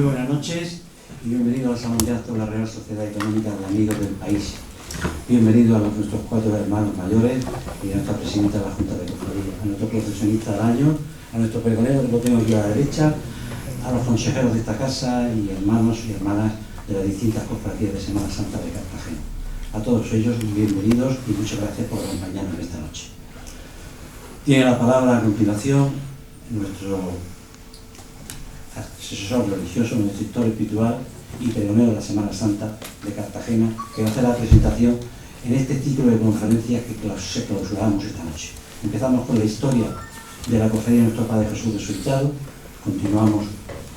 Muy buenas noches y bienvenidos al Salón de Actos de la Real Sociedad Económica de Amigos del País. Bienvenidos a nuestros 4 hermanos mayores y a nuestra presidenta de la Junta de Cofradía, a nuestro profesionista del año, a nuestro pregonero, que lo tengo aquí a la derecha, a los consejeros de esta casa y hermanos y hermanas de las distintas cofradías de Semana Santa de Cartagena. A todos ellos, bienvenidos y muchas gracias por acompañarnos esta noche. Tiene la palabra a continuación nuestro asesor religioso, nuestro instructor espiritual y pregonero de la Semana Santa de Cartagena, que va a hacer la presentación en este ciclo de conferencias que clausuramos esta noche. Empezamos con la historia de la cofradía de nuestro Padre Jesús Resucitado, continuamos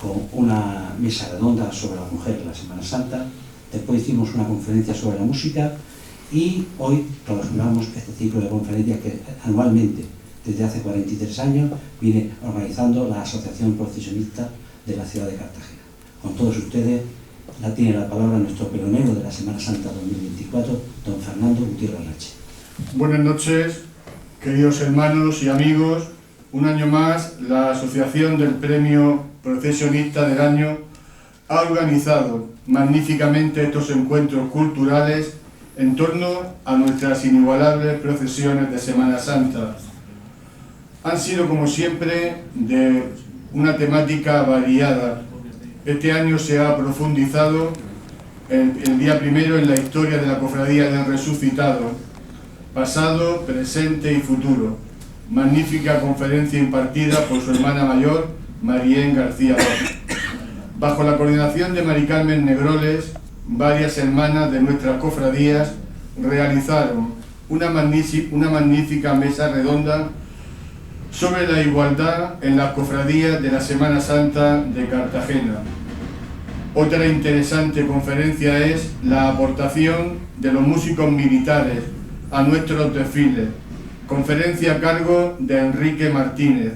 con una mesa redonda sobre la mujer de la Semana Santa, después hicimos una conferencia sobre la música y hoy clausuramos este ciclo de conferencias que anualmente, desde hace 43 años, viene organizando la Asociación Procesionista de la ciudad de Cartagena. Con todos ustedes, tiene la palabra nuestro pregonero de la Semana Santa 2024, don Fernando Gutiérrez Rache. Buenas noches, queridos hermanos y amigos. Un año más, la Asociación del Premio Procesionista del Año ha organizado magníficamente estos encuentros culturales en torno a nuestras inigualables procesiones de Semana Santa. Han sido, como siempre, de una temática variada. Este año se ha profundizado el día primero en la historia de la Cofradía del Resucitado, pasado, presente y futuro. Magnífica conferencia impartida por su hermana mayor, Marién García López. Bajo la coordinación de Mari Carmen Negroles, varias hermanas de nuestras cofradías realizaron una magnífica mesa redonda sobre la igualdad en las cofradías de la Semana Santa de Cartagena. Otra interesante conferencia es la aportación de los músicos militares a nuestros desfiles, conferencia a cargo de Enrique Martínez,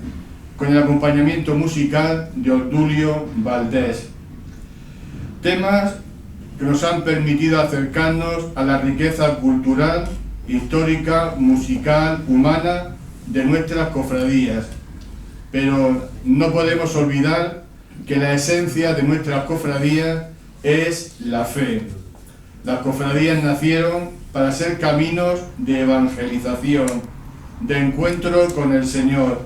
con el acompañamiento musical de Obdulio Valdés. Temas que nos han permitido acercarnos a la riqueza cultural, histórica, musical, humana de nuestras cofradías, pero no podemos olvidar que la esencia de nuestras cofradías es la fe. Las cofradías nacieron para ser caminos de evangelización, de encuentro con el Señor,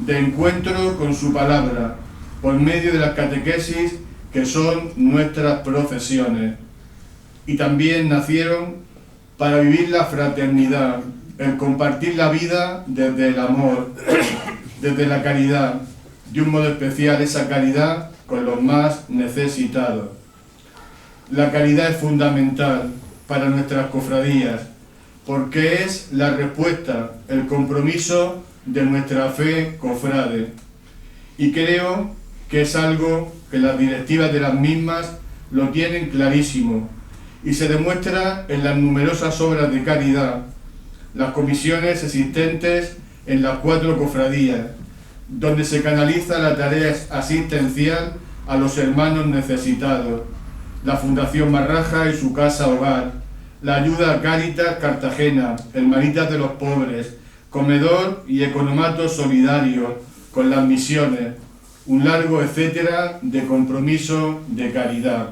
de encuentro con su palabra, por medio de las catequesis que son nuestras procesiones. Y también nacieron para vivir la fraternidad, el compartir la vida desde el amor, desde la caridad, de un modo especial esa caridad con los más necesitados. La caridad es fundamental para nuestras cofradías, porque es la respuesta, el compromiso de nuestra fe cofrade. Y creo que es algo que las directivas de las mismas lo tienen clarísimo, y se demuestra en las numerosas obras de caridad, las comisiones existentes en las 4 cofradías, donde se canaliza la tarea asistencial a los hermanos necesitados, la Fundación Marraja y su Casa Hogar, la ayuda a Cáritas Cartagena, Hermanitas de los Pobres, comedor y economato solidario con las misiones, un largo etcétera de compromiso de caridad.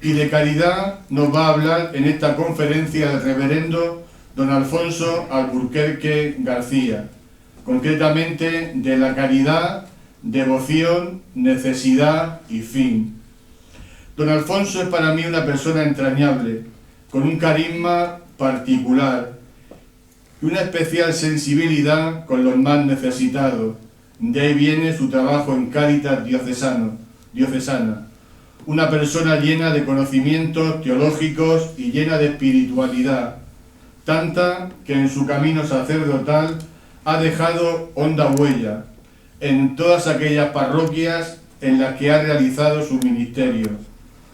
Y de caridad nos va a hablar en esta conferencia el reverendo don Alfonso Alburquerque García, concretamente de la caridad, devoción, necesidad y fin. Don Alfonso es para mí una persona entrañable, con un carisma particular y una especial sensibilidad con los más necesitados. De ahí viene su trabajo en Cáritas diocesana. Una persona llena de conocimientos teológicos y llena de espiritualidad, tanta que en su camino sacerdotal ha dejado honda huella en todas aquellas parroquias en las que ha realizado su ministerio,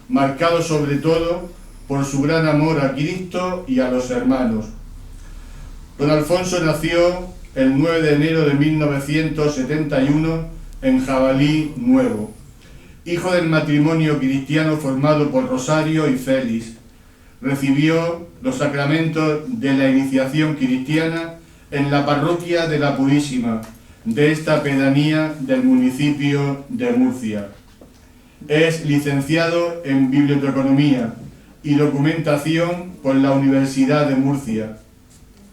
marcado sobre todo por su gran amor a Cristo y a los hermanos. Don Alfonso nació el 9 de enero de 1971 en Jabalí Nuevo, hijo del matrimonio cristiano formado por Rosario y Félix. Recibió los sacramentos de la iniciación cristiana en la parroquia de la Purísima, de esta pedanía del municipio de Murcia. Es licenciado en Biblioteconomía y Documentación por la Universidad de Murcia.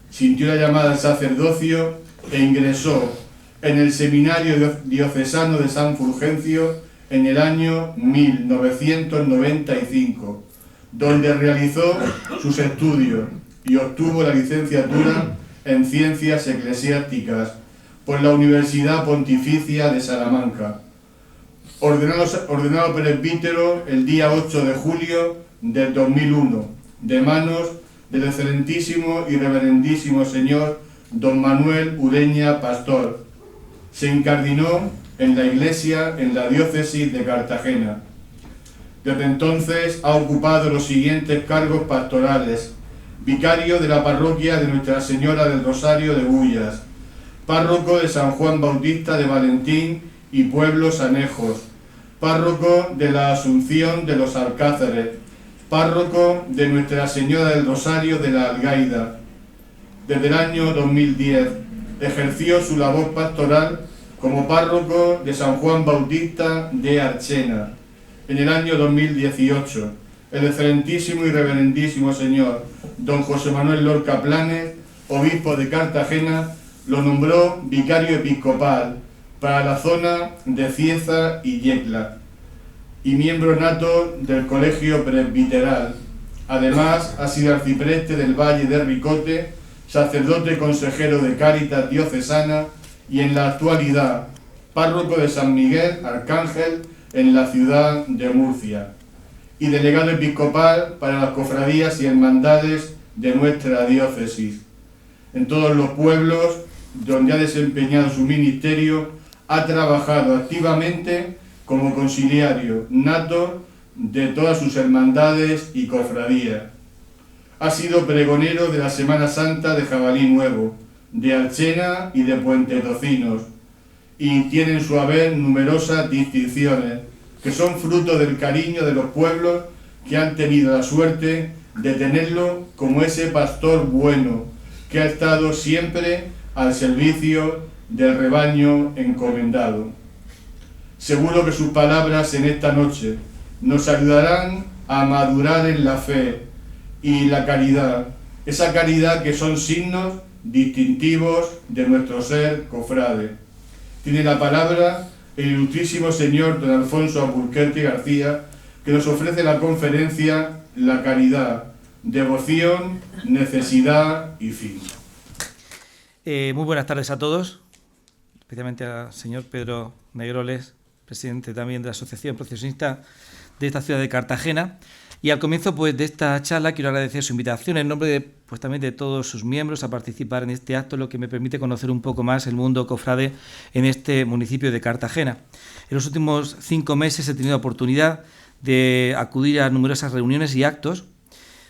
Sintió la llamada al sacerdocio e ingresó en el Seminario Diocesano de San Fulgencio en el año 1995, donde realizó sus estudios y obtuvo la licenciatura en Ciencias Eclesiásticas por la Universidad Pontificia de Salamanca. Ordenado presbítero el día 8 de julio del 2001, de manos del excelentísimo y reverendísimo señor don Manuel Ureña Pastor. Se incardinó en la Iglesia en la diócesis de Cartagena. Desde entonces ha ocupado los siguientes cargos pastorales: vicario de la parroquia de Nuestra Señora del Rosario de Bullas, párroco de San Juan Bautista de Valentín y pueblos anejos, párroco de la Asunción de los Alcázares, párroco de Nuestra Señora del Rosario de la Algaida. Desde el año 2010 ejerció su labor pastoral como párroco de San Juan Bautista de Archena. En el año 2018, el excelentísimo y reverendísimo señor don José Manuel Lorca Planes, obispo de Cartagena, lo nombró vicario episcopal para la zona de Cieza y Yecla y miembro nato del Colegio Presbiteral. Además, ha sido arcipreste del Valle de Ricote, sacerdote consejero de Cáritas Diocesana y en la actualidad párroco de San Miguel Arcángel en la ciudad de Murcia y delegado episcopal para las cofradías y hermandades de nuestra diócesis. En todos los pueblos donde ha desempeñado su ministerio, ha trabajado activamente como conciliario nato de todas sus hermandades y cofradías. Ha sido pregonero de la Semana Santa de Jabalí Nuevo, de Archena y de Puente Tocinos, y tiene en su haber numerosas distinciones que son fruto del cariño de los pueblos que han tenido la suerte de tenerlo como ese pastor bueno que ha estado siempre al servicio del rebaño encomendado. Seguro que sus palabras en esta noche nos ayudarán a madurar en la fe y la caridad, esa caridad que son signos distintivos de nuestro ser cofrade. Tiene la palabra el ilustrísimo señor don Alfonso Alburquerque García, que nos ofrece la conferencia La caridad, devoción, necesidad y fin. Muy buenas tardes a todos, especialmente al señor Pedro Negroles, presidente también de la Asociación Procesionista de esta ciudad de Cartagena. Y al comienzo de esta charla quiero agradecer su invitación en nombre también de todos sus miembros a participar en este acto, lo que me permite conocer un poco más el mundo cofrade en este municipio de Cartagena. En los últimos 5 meses he tenido la oportunidad de acudir a numerosas reuniones y actos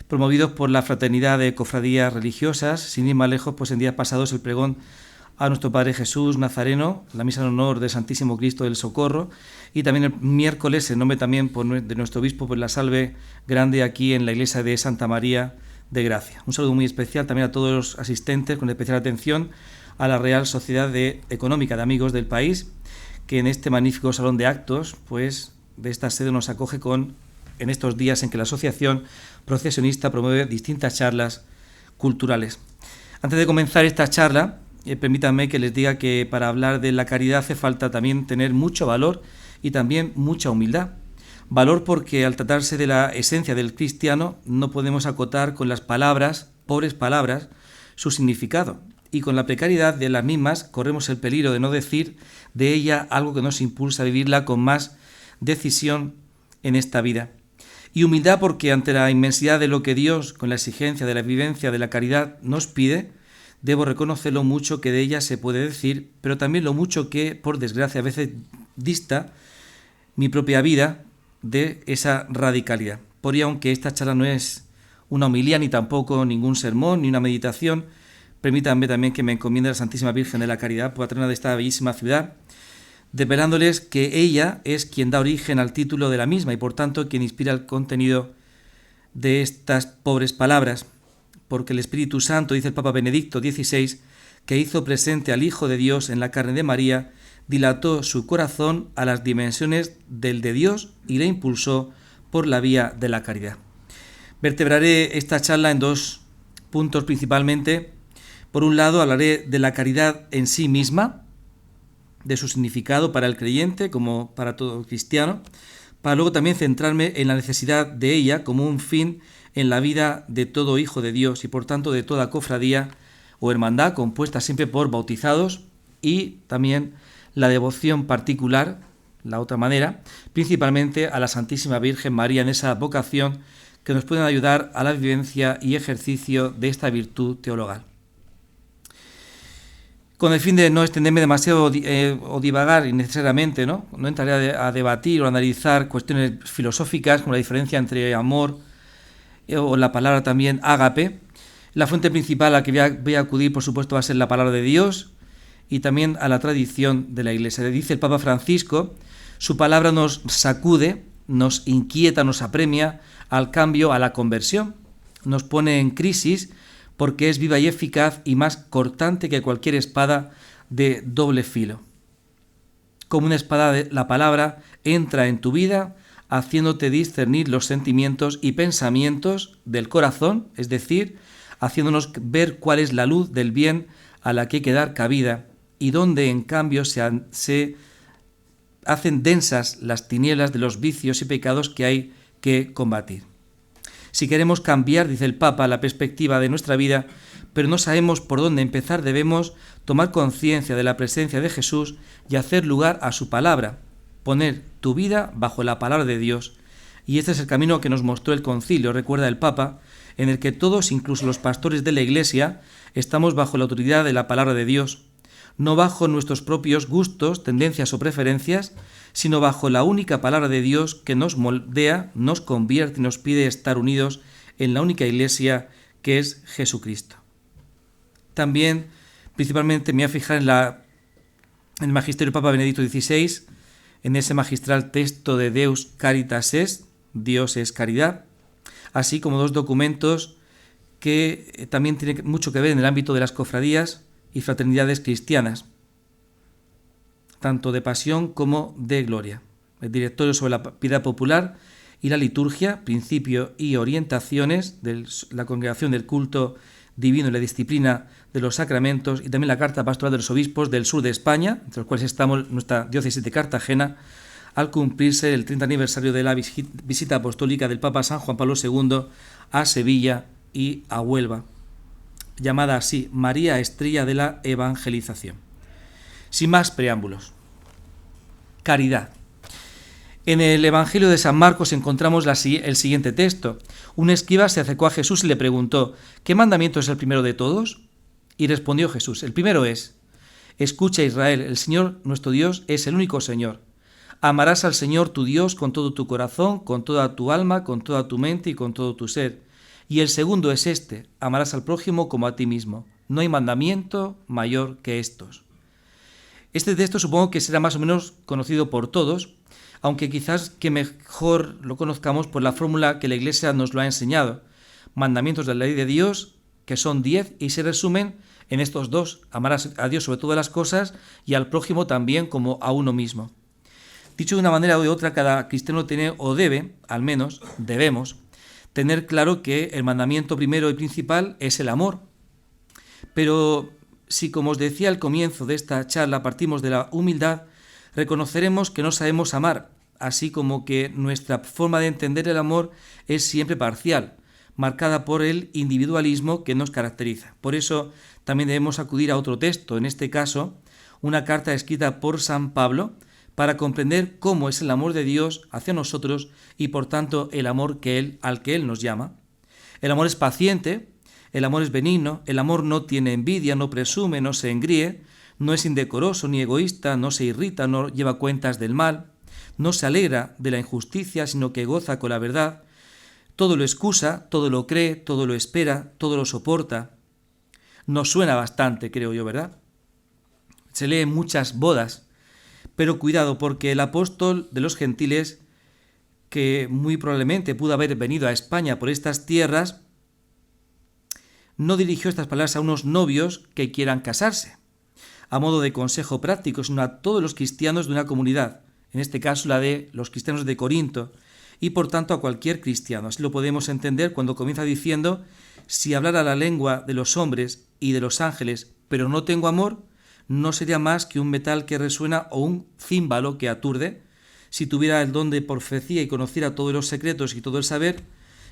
promovidos por la Fraternidad de Cofradías Religiosas. Sin ir más lejos, en días pasados el pregón a nuestro Padre Jesús Nazareno, la misa en honor del Santísimo Cristo del Socorro, y también el miércoles, en nombre también de nuestro obispo, por la salve grande aquí en la iglesia de Santa María de Gracia. Un saludo muy especial también a todos los asistentes, con especial atención a la Real Sociedad Económica de Amigos del País, que en este magnífico salón de actos, de esta sede nos acoge en estos días en que la Asociación Procesionista promueve distintas charlas culturales. Antes de comenzar esta charla, permítanme que les diga que para hablar de la caridad hace falta también tener mucho valor y también mucha humildad. Valor porque al tratarse de la esencia del cristiano no podemos acotar con las palabras, pobres palabras, su significado, y con la precariedad de las mismas corremos el peligro de no decir de ella algo que nos impulsa a vivirla con más decisión en esta vida. Y humildad porque ante la inmensidad de lo que Dios, con la exigencia de la vivencia de la caridad, nos pide, debo reconocer lo mucho que de ella se puede decir, pero también lo mucho que, por desgracia, a veces dista mi propia vida de esa radicalidad. Por ello, aunque esta charla no es una homilía, ni tampoco ningún sermón, ni una meditación, permítanme también que me encomiende a la Santísima Virgen de la Caridad, patrona de esta bellísima ciudad, desvelándoles que ella es quien da origen al título de la misma y, por tanto, quien inspira el contenido de estas pobres palabras. Porque el Espíritu Santo, dice el Papa Benedicto XVI, que hizo presente al Hijo de Dios en la carne de María, dilató su corazón a las dimensiones del de Dios y le impulsó por la vía de la caridad. Vertebraré esta charla en dos puntos principalmente. Por un lado, hablaré de la caridad en sí misma, de su significado para el creyente como para todo cristiano, para luego también centrarme en la necesidad de ella como un fin en la vida de todo hijo de Dios y por tanto de toda cofradía o hermandad compuesta siempre por bautizados, y también la devoción particular, la otra manera, principalmente a la Santísima Virgen María en esa vocación que nos pueden ayudar a la vivencia y ejercicio de esta virtud teologal. Con el fin de no extenderme demasiado o divagar innecesariamente, no entraré a debatir o analizar cuestiones filosóficas como la diferencia entre amor o la palabra también ágape. La fuente principal a la que voy a acudir, por supuesto, va a ser la palabra de Dios y también a la tradición de la Iglesia. Dice el Papa Francisco, su palabra nos sacude, nos inquieta, nos apremia al cambio, a la conversión. Nos pone en crisis porque es viva y eficaz y más cortante que cualquier espada de doble filo. Como una espada, la palabra entra en tu vida haciéndote discernir los sentimientos y pensamientos del corazón, es decir, haciéndonos ver cuál es la luz del bien a la que hay que dar cabida y donde en cambio se hacen densas las tinieblas de los vicios y pecados que hay que combatir. Si queremos cambiar, dice el Papa, la perspectiva de nuestra vida, pero no sabemos por dónde empezar, debemos tomar conciencia de la presencia de Jesús y hacer lugar a su palabra, poner tu vida bajo la palabra de Dios. Y este es el camino que nos mostró el concilio, recuerda el Papa, en el que todos, incluso los pastores de la Iglesia, estamos bajo la autoridad de la palabra de Dios, no bajo nuestros propios gustos, tendencias o preferencias, sino bajo la única palabra de Dios que nos moldea, nos convierte y nos pide estar unidos en la única Iglesia que es Jesucristo. También, principalmente, me voy a fijar en el Magisterio del Papa Benedicto XVI, en ese magistral texto de Deus Caritas Est, Dios es caridad, así como dos documentos que también tienen mucho que ver en el ámbito de las cofradías y fraternidades cristianas, tanto de pasión como de gloria. El directorio sobre la piedad popular y la liturgia, principio y orientaciones de la congregación del culto divino y la disciplina de los sacramentos, y también la carta pastoral de los obispos del sur de España, entre los cuales estamos nuestra diócesis de Cartagena, al cumplirse el 30 aniversario de la visita apostólica del Papa San Juan Pablo II a Sevilla y a Huelva, llamada así María Estrella de la Evangelización. Sin más preámbulos. Caridad. En el Evangelio de San Marcos encontramos el siguiente texto. Un escriba se acercó a Jesús y le preguntó: ¿qué mandamiento es el primero de todos? Y respondió Jesús: el primero es: escucha, Israel, el Señor nuestro Dios es el único Señor. Amarás al Señor tu Dios con todo tu corazón, con toda tu alma, con toda tu mente y con todo tu ser. Y el segundo es este: amarás al prójimo como a ti mismo. No hay mandamiento mayor que estos. Este texto supongo que será más o menos conocido por todos, aunque quizás que mejor lo conozcamos por la fórmula que la Iglesia nos lo ha enseñado. Mandamientos de la ley de Dios, que son 10 y se resumen en estos dos: amarás a Dios sobre todas las cosas y al prójimo también como a uno mismo. Dicho de una manera o de otra, cada cristiano tiene o debe, al menos debemos, tener claro que el mandamiento primero y principal es el amor. Pero si, como os decía al comienzo de esta charla, partimos de la humildad, reconoceremos que no sabemos amar, así como que nuestra forma de entender el amor es siempre parcial, marcada por el individualismo que nos caracteriza. Por eso también debemos acudir a otro texto, en este caso, una carta escrita por San Pablo, para comprender cómo es el amor de Dios hacia nosotros y por tanto el amor al que Él nos llama. El amor es paciente, el amor es benigno, el amor no tiene envidia, no presume, no se engríe, no es indecoroso ni egoísta, no se irrita, no lleva cuentas del mal, no se alegra de la injusticia, sino que goza con la verdad. Todo lo excusa, todo lo cree, todo lo espera, todo lo soporta. Nos suena bastante, creo yo, ¿verdad? Se lee en muchas bodas, pero cuidado, porque el apóstol de los gentiles, que muy probablemente pudo haber venido a España por estas tierras, no dirigió estas palabras a unos novios que quieran casarse. a modo de consejo práctico, sino a todos los cristianos de una comunidad, en este caso la de los cristianos de Corinto, y por tanto a cualquier cristiano. Así lo podemos entender cuando comienza diciendo: si hablara la lengua de los hombres y de los ángeles, pero no tengo amor, no sería más que un metal que resuena o un címbalo que aturde. Si tuviera el don de profecía y conociera todos los secretos y todo el saber,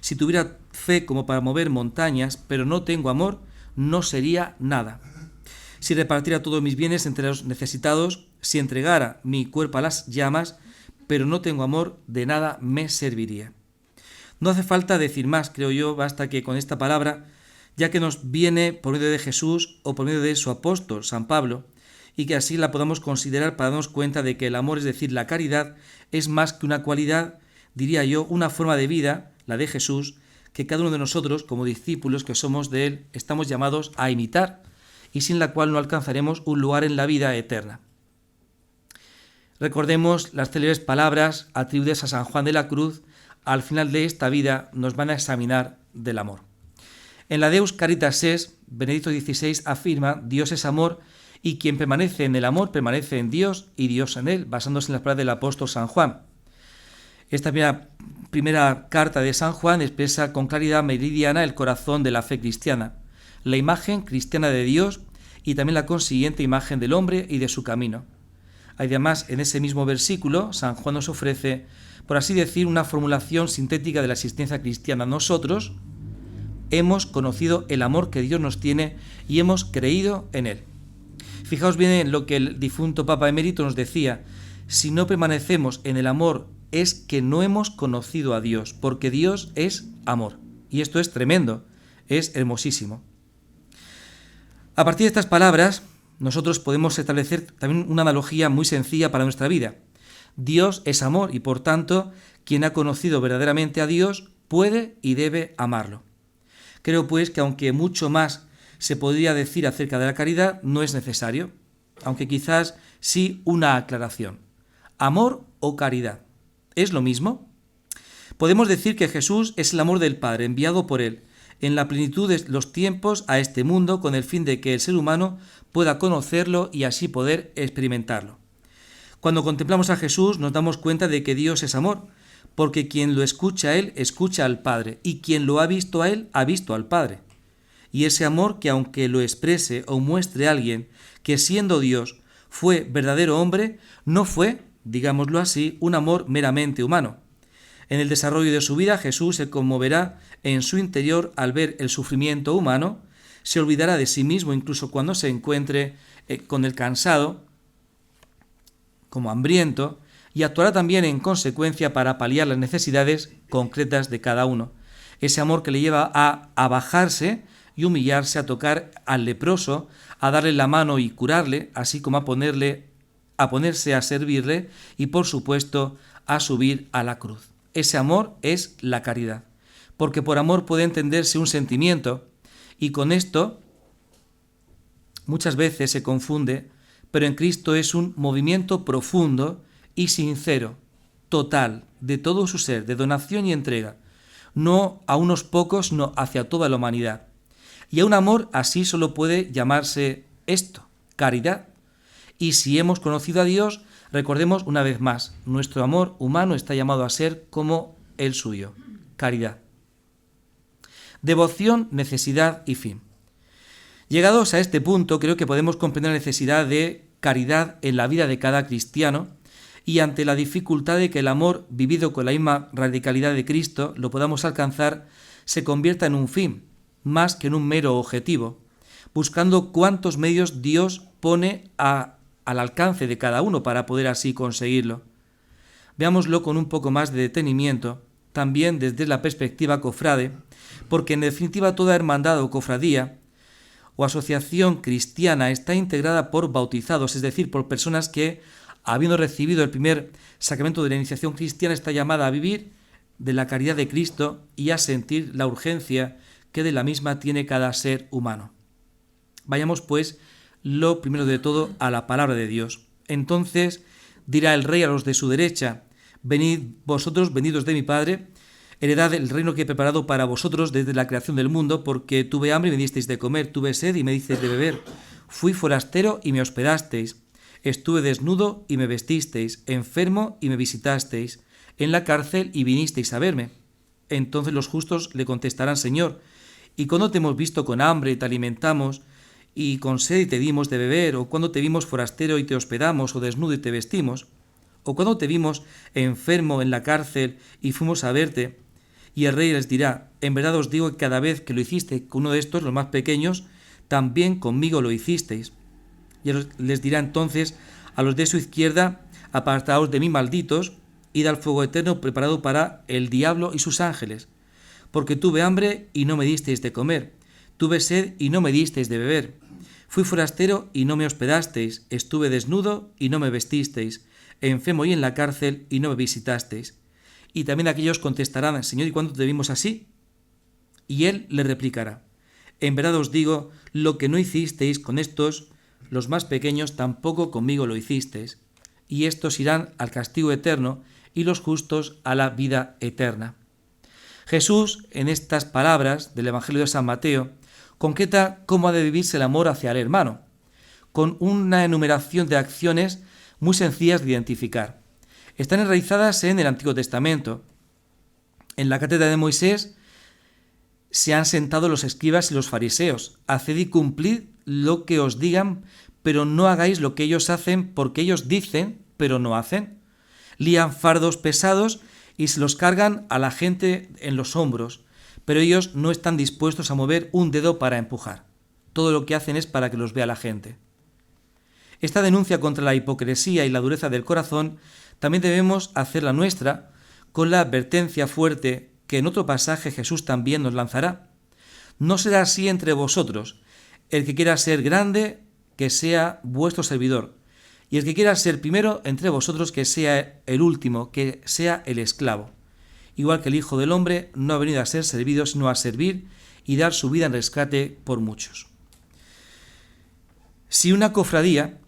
si tuviera fe como para mover montañas, pero no tengo amor, no sería nada. Si repartiera todos mis bienes entre los necesitados, si entregara mi cuerpo a las llamas, pero no tengo amor, de nada me serviría. No hace falta decir más, creo yo, basta que con esta palabra, ya que nos viene por medio de Jesús o por medio de su apóstol, San Pablo, y que así la podamos considerar para darnos cuenta de que el amor, es decir, la caridad, es más que una cualidad, diría yo, una forma de vida, la de Jesús, que cada uno de nosotros, como discípulos que somos de Él, estamos llamados a imitar, y sin la cual no alcanzaremos un lugar en la vida eterna. Recordemos las célebres palabras atribuidas a San Juan de la Cruz: al final de esta vida nos van a examinar del amor. En la Deus Caritas Est, Benedicto XVI afirma: Dios es amor, y quien permanece en el amor permanece en Dios y Dios en él, basándose en las palabras del apóstol San Juan. Esta primera carta de San Juan expresa con claridad meridiana el corazón de la fe cristiana, la imagen cristiana de Dios y también la consiguiente imagen del hombre y de su camino. Además, en ese mismo versículo, San Juan nos ofrece, por así decir, una formulación sintética de la existencia cristiana. Nosotros hemos conocido el amor que Dios nos tiene y hemos creído en él. Fijaos bien en lo que el difunto Papa Emérito nos decía: si no permanecemos en el amor es que no hemos conocido a Dios, porque Dios es amor. Y esto es tremendo, es hermosísimo. A partir de estas palabras, nosotros podemos establecer también una analogía muy sencilla para nuestra vida. Dios es amor y, por tanto, quien ha conocido verdaderamente a Dios puede y debe amarlo. Creo, pues, que aunque mucho más se podría decir acerca de la caridad, no es necesario, aunque quizás sí una aclaración. ¿Amor o caridad? ¿Es lo mismo? Podemos decir que Jesús es el amor del Padre, enviado por Él, en la plenitud de los tiempos a este mundo, con el fin de que el ser humano pueda conocerlo y así poder experimentarlo. Cuando contemplamos a Jesús nos damos cuenta de que Dios es amor, porque quien lo escucha a Él, escucha al Padre, y quien lo ha visto a Él, ha visto al Padre. Y ese amor que, aunque lo exprese o muestre a alguien que siendo Dios fue verdadero hombre, no fue, digámoslo así, un amor meramente humano. En el desarrollo de su vida, Jesús se conmoverá en su interior al ver el sufrimiento humano, se olvidará de sí mismo incluso cuando se encuentre con el cansado, como hambriento, y actuará también en consecuencia para paliar las necesidades concretas de cada uno. Ese amor que le lleva a bajarse y humillarse, a tocar al leproso, a darle la mano y curarle, así como a ponerse a servirle y, por supuesto, a subir a la cruz. Ese amor es la caridad, porque por amor puede entenderse un sentimiento, y con esto muchas veces se confunde, pero en Cristo es un movimiento profundo y sincero, total, de todo su ser, de donación y entrega, no a unos pocos, sino hacia toda la humanidad. Y a un amor así solo puede llamarse esto, caridad. Y si hemos conocido a Dios, recordemos una vez más, nuestro amor humano está llamado a ser como el suyo, caridad. Devoción, necesidad y fin. Llegados a este punto, creo que podemos comprender la necesidad de caridad en la vida de cada cristiano, y ante la dificultad de que el amor, vivido con la misma radicalidad de Cristo, lo podamos alcanzar, se convierta en un fin, más que en un mero objetivo, buscando cuántos medios Dios pone al alcance de cada uno para poder así conseguirlo. Veámoslo con un poco más de detenimiento, también desde la perspectiva cofrade, porque en definitiva toda hermandad o cofradía o asociación cristiana está integrada por bautizados, es decir, por personas que, habiendo recibido el primer sacramento de la iniciación cristiana, está llamada a vivir de la caridad de Cristo y a sentir la urgencia que de la misma tiene cada ser humano. Vayamos, pues, lo primero de todo a la palabra de Dios. Entonces dirá el Rey a los de su derecha: venid vosotros, benditos de mi Padre, heredad el reino que he preparado para vosotros desde la creación del mundo, porque tuve hambre y me disteis de comer, tuve sed y me disteis de beber, Fui forastero y me hospedasteis. Estuve desnudo y me vestisteis, enfermo y me visitasteis, en la cárcel y vinisteis a verme. Entonces los justos le contestarán: Señor, ¿y cuando te hemos visto con hambre y te alimentamos, y con sed y te dimos de beber? ¿O cuando te vimos forastero y te hospedamos, o desnudo y te vestimos? ¿O cuando te vimos enfermo en la cárcel y fuimos a verte? Y el rey les dirá: en verdad os digo que cada vez que lo hiciste con uno de estos, los más pequeños, también conmigo lo hicisteis. Y les dirá entonces a los de su izquierda: apartaos de mí, malditos, id al fuego eterno preparado para el diablo y sus ángeles. Porque tuve hambre y no me disteis de comer, tuve sed y no me disteis de beber, fui forastero y no me hospedasteis, estuve desnudo y no me vestisteis, enfermo y en la cárcel y no me visitasteis. Y también aquellos contestarán: Señor, ¿y cuándo te vimos así? Y él les replicará: en verdad os digo, lo que no hicisteis con estos, los más pequeños, tampoco conmigo lo hicisteis. Y estos irán al castigo eterno y los justos a la vida eterna. Jesús, en estas palabras del Evangelio de San Mateo, concreta cómo ha de vivirse el amor hacia el hermano, con una enumeración de acciones muy sencillas de identificar. Están enraizadas en el Antiguo Testamento. En la cátedra de Moisés se han sentado los escribas y los fariseos: haced y cumplid lo que os digan, pero no hagáis lo que ellos hacen, porque ellos dicen, pero no hacen. Lían fardos pesados y se los cargan a la gente en los hombros, pero ellos no están dispuestos a mover un dedo para empujar. Todo lo que hacen es para que los vea la gente. Esta denuncia contra la hipocresía y la dureza del corazón también debemos hacerla nuestra, con la advertencia fuerte que en otro pasaje Jesús también nos lanzará: no será así entre vosotros. El que quiera ser grande, que sea vuestro servidor, y el que quiera ser primero entre vosotros, que sea el último, que sea el esclavo. Igual que el Hijo del Hombre no ha venido a ser servido, sino a servir y dar su vida en rescate por muchos. Si una cofradía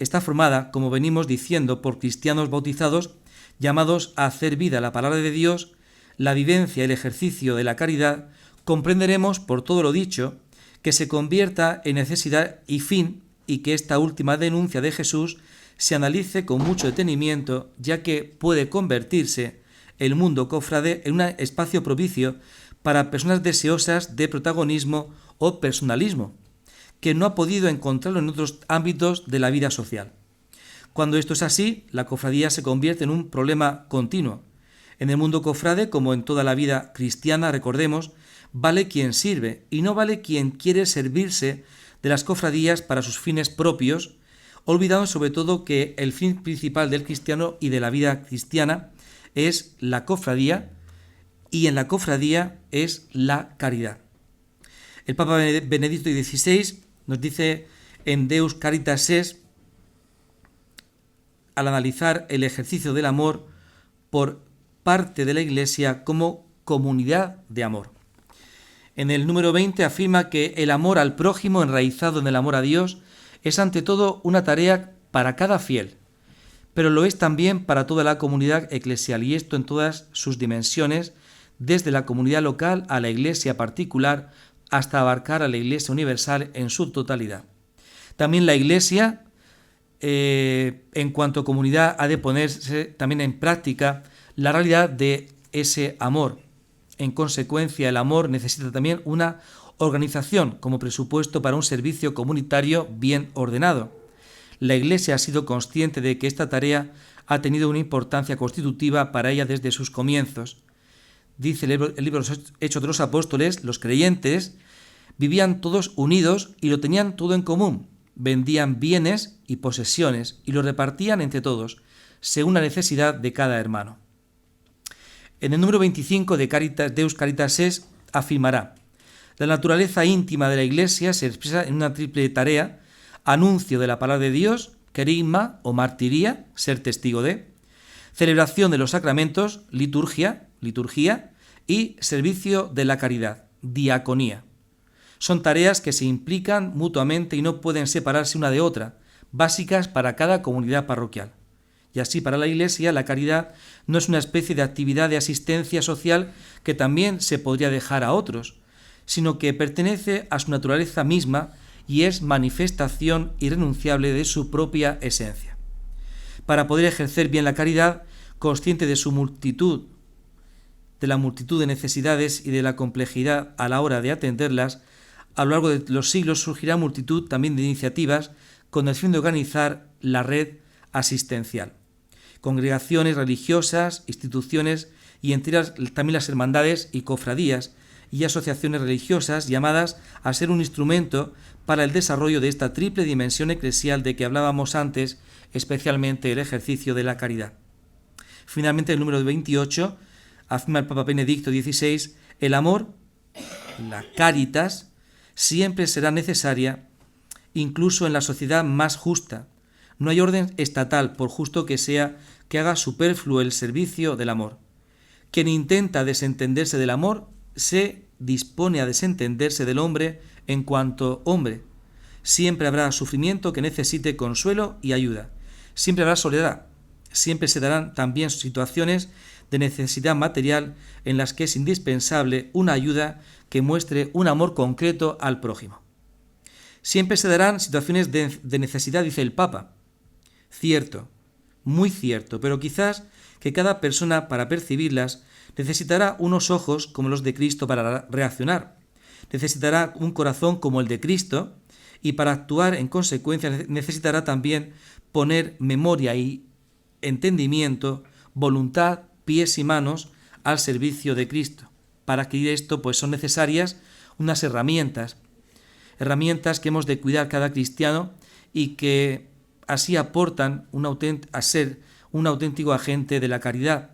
está formada, como venimos diciendo, por cristianos bautizados, llamados a hacer vida la palabra de Dios, la vivencia y el ejercicio de la caridad, comprenderemos por todo lo dicho que se convierta en necesidad y fin, y que esta última denuncia de Jesús se analice con mucho detenimiento, ya que puede convertirse el mundo cofrade en un espacio propicio para personas deseosas de protagonismo o personalismo, que no ha podido encontrarlo en otros ámbitos de la vida social. Cuando esto es así, la cofradía se convierte en un problema continuo. En el mundo cofrade, como en toda la vida cristiana, recordemos, vale quien sirve y no vale quien quiere servirse de las cofradías para sus fines propios, olvidando sobre todo que el fin principal del cristiano y de la vida cristiana es la cofradía, y en la cofradía es la caridad. El Papa Benedicto XVI nos dice en Deus Caritas Es, al analizar el ejercicio del amor por parte de la Iglesia como comunidad de amor. En el número 20 afirma que el amor al prójimo, enraizado en el amor a Dios, es ante todo una tarea para cada fiel, pero lo es también para toda la comunidad eclesial, y esto en todas sus dimensiones, desde la comunidad local a la Iglesia particular, hasta abarcar a la Iglesia universal en su totalidad. También la Iglesia, en cuanto a comunidad, ha de ponerse también en práctica la realidad de ese amor. En consecuencia, el amor necesita también una organización como presupuesto para un servicio comunitario bien ordenado. La Iglesia ha sido consciente de que esta tarea ha tenido una importancia constitutiva para ella desde sus comienzos. Dice el libro de los Hechos de los Apóstoles: los creyentes vivían todos unidos y lo tenían todo en común. Vendían bienes y posesiones y lo repartían entre todos, según la necesidad de cada hermano. En el número 25 de Deus Caritas Es afirmará: la naturaleza íntima de la Iglesia se expresa en una triple tarea: anuncio de la palabra de Dios, querigma o martiría, ser testigo de, celebración de los sacramentos, liturgia y servicio de la caridad, diaconía. Son tareas que se implican mutuamente y no pueden separarse una de otra, básicas para cada comunidad parroquial. Y así, para la Iglesia, la caridad no es una especie de actividad de asistencia social que también se podría dejar a otros, sino que pertenece a su naturaleza misma y es manifestación irrenunciable de su propia esencia. Para poder ejercer bien la caridad, consciente de la multitud de necesidades y de la complejidad a la hora de atenderlas, a lo largo de los siglos surgirá multitud también de iniciativas con el fin de organizar la red asistencial. Congregaciones religiosas, instituciones y entre ellas también las hermandades y cofradías y asociaciones religiosas llamadas a ser un instrumento para el desarrollo de esta triple dimensión eclesial de que hablábamos antes, especialmente el ejercicio de la caridad. Finalmente, el número 28 afirma el Papa Benedicto XVI: el amor, la caritas, siempre será necesaria, incluso en la sociedad más justa. No hay orden estatal, por justo que sea, que haga superfluo el servicio del amor. Quien intenta desentenderse del amor se dispone a desentenderse del hombre en cuanto hombre. Siempre habrá sufrimiento que necesite consuelo y ayuda. Siempre habrá soledad. Siempre se darán también situaciones de necesidad material en las que es indispensable una ayuda que muestre un amor concreto al prójimo. Siempre se darán situaciones de necesidad, dice el Papa. Cierto, muy cierto, pero quizás que cada persona para percibirlas necesitará unos ojos como los de Cristo para reaccionar. Necesitará un corazón como el de Cristo y para actuar en consecuencia necesitará también poner memoria y entendimiento, voluntad, pies y manos al servicio de Cristo. Para adquirir esto, pues son necesarias unas herramientas que hemos de cuidar cada cristiano y que así aportan a ser un auténtico agente de la caridad.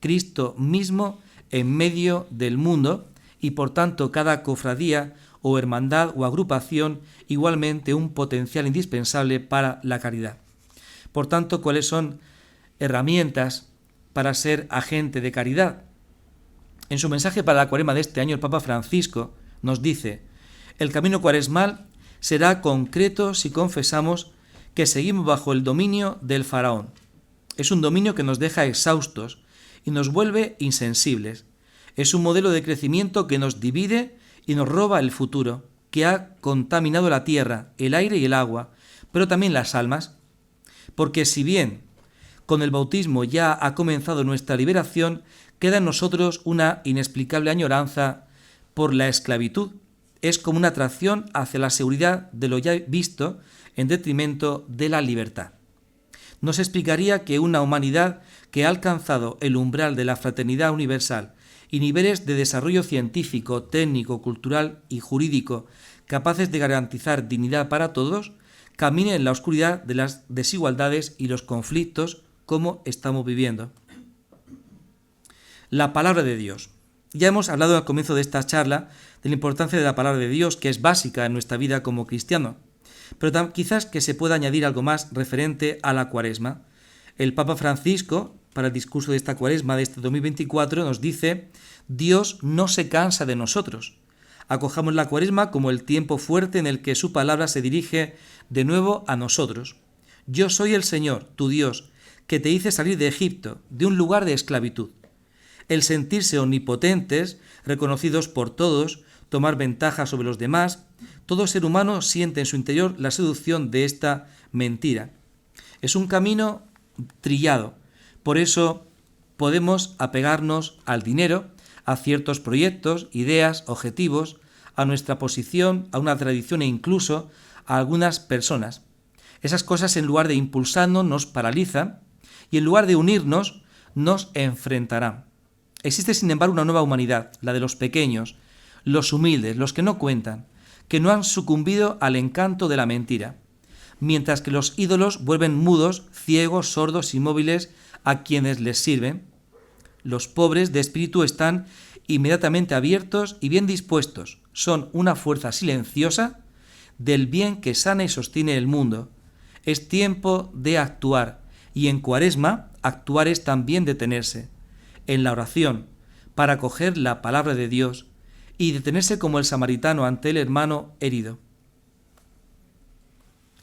Cristo mismo en medio del mundo y por tanto cada cofradía o hermandad o agrupación igualmente un potencial indispensable para la caridad. Por tanto, ¿cuáles son herramientas para ser agente de caridad? En su mensaje para la Cuaresma de este año, el Papa Francisco nos dice: el camino cuaresmal será concreto si confesamos que seguimos bajo el dominio del faraón. Es un dominio que nos deja exhaustos y nos vuelve insensibles. Es un modelo de crecimiento que nos divide y nos roba el futuro, que ha contaminado la tierra, el aire y el agua, pero también las almas. Porque si bien con el bautismo ya ha comenzado nuestra liberación, queda en nosotros una inexplicable añoranza por la esclavitud. Es como una atracción hacia la seguridad de lo ya visto en detrimento de la libertad. No se explicaría que una humanidad que ha alcanzado el umbral de la fraternidad universal y niveles de desarrollo científico, técnico, cultural y jurídico capaces de garantizar dignidad para todos, camine en la oscuridad de las desigualdades y los conflictos como estamos viviendo. La palabra de Dios. Ya hemos hablado al comienzo de esta charla de la importancia de la palabra de Dios, que es básica en nuestra vida como cristiano. Pero quizás que se pueda añadir algo más referente a la Cuaresma. El Papa Francisco, para el discurso de esta Cuaresma de este 2024, nos dice: Dios no se cansa de nosotros. Acojamos la Cuaresma como el tiempo fuerte en el que su palabra se dirige de nuevo a nosotros. Yo soy el Señor, tu Dios, que te hice salir de Egipto, de un lugar de esclavitud. El sentirse omnipotentes, reconocidos por todos, tomar ventaja sobre los demás, todo ser humano siente en su interior la seducción de esta mentira. Es un camino trillado, por eso podemos apegarnos al dinero, a ciertos proyectos, ideas, objetivos, a nuestra posición, a una tradición e incluso a algunas personas. Esas cosas, en lugar de impulsarnos, nos paralizan y en lugar de unirnos, nos enfrentarán. Existe, sin embargo, una nueva humanidad, la de los pequeños, los humildes, los que no cuentan, que no han sucumbido al encanto de la mentira, mientras que los ídolos vuelven mudos, ciegos, sordos, inmóviles a quienes les sirven. Los pobres de espíritu están inmediatamente abiertos y bien dispuestos. Son una fuerza silenciosa del bien que sana y sostiene el mundo. Es tiempo de actuar, y en Cuaresma actuar es también detenerse en la oración para acoger la palabra de Dios y detenerse como el samaritano ante el hermano herido.